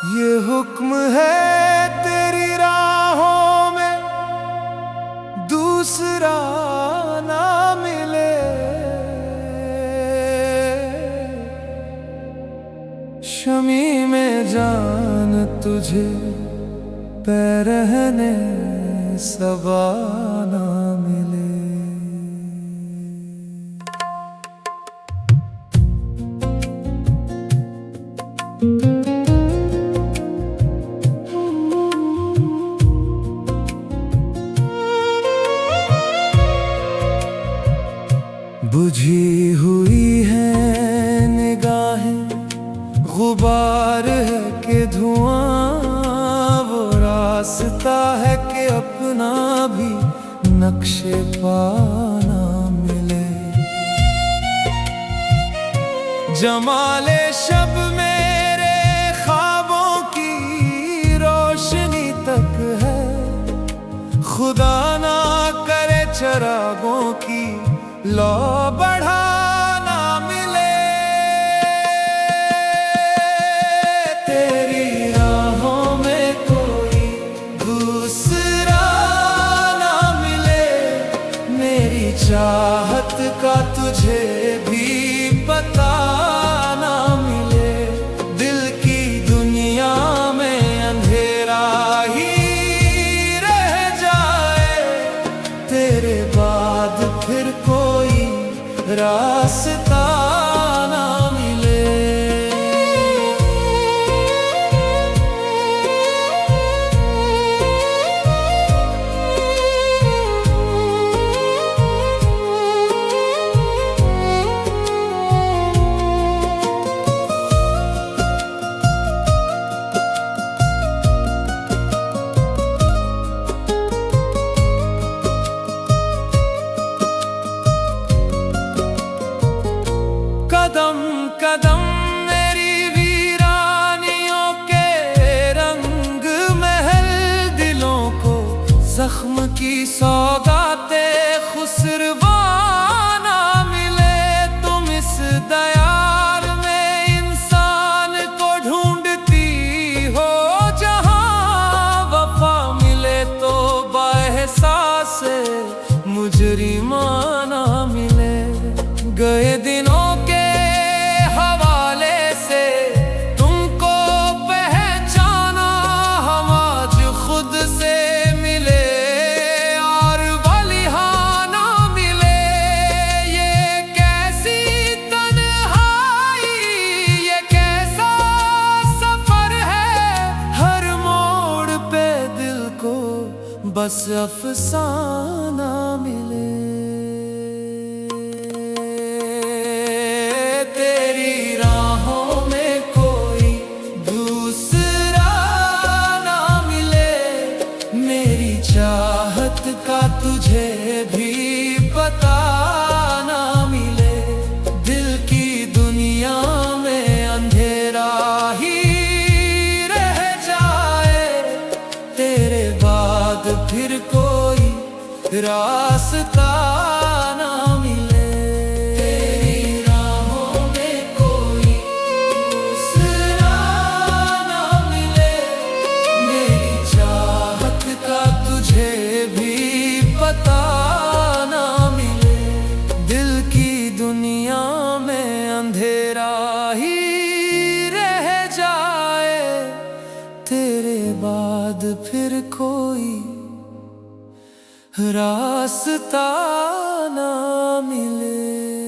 ये हुक्म है तेरी राहों में दूसरा ना मिले। शमी में जान तुझे पैरहने सबा ना मिले। बुझी हुई है निगाहें, गुबार है कि धुआं, वो रास्ता है कि अपना भी नक्शे पाना मिले। जमाले शब मेरे ख्वाबों की रोशनी तक है, खुदा ना करे चरागों की लो बढ़ाना मिले। तेरी राहों में कोई दूसरा ना मिले, मेरी चाहत का तुझे भी पता ना मिले। दिल की दुनिया में अंधेरा ही रह जाए, तेरे बाद फिर कोई रास्ता ना मिले। कदम कदम मेरी वीरानियों के रंग महल, दिलों को जख्म की सौगाते खुसरवाना मिले। तुम इस दयार में इंसान को ढूंढती हो, जहां वफा मिले तो बाएहसास मुजरिमाना मिले। गए दिनों के हवाले से तुमको पहचाना, हम आज खुद से मिले और वलिहाना मिले। ये कैसी तन्हाई, ये कैसा सफर है, हर मोड़ पे दिल को बस अफसाना मिले। चाहत का तुझे भी पता ना मिले, दिल की दुनिया में अंधेरा ही रह जाए, तेरे बाद फिर कोई रास्ता ना मिले। तेरी राहों में कोई दूसरा ना मिले, मेरी चाहत का तुझे भी पता ना मिले, दिल की दुनिया में अंधेरा ही रह जाए, तेरे बाद फिर कोई रास्ता ना मिले।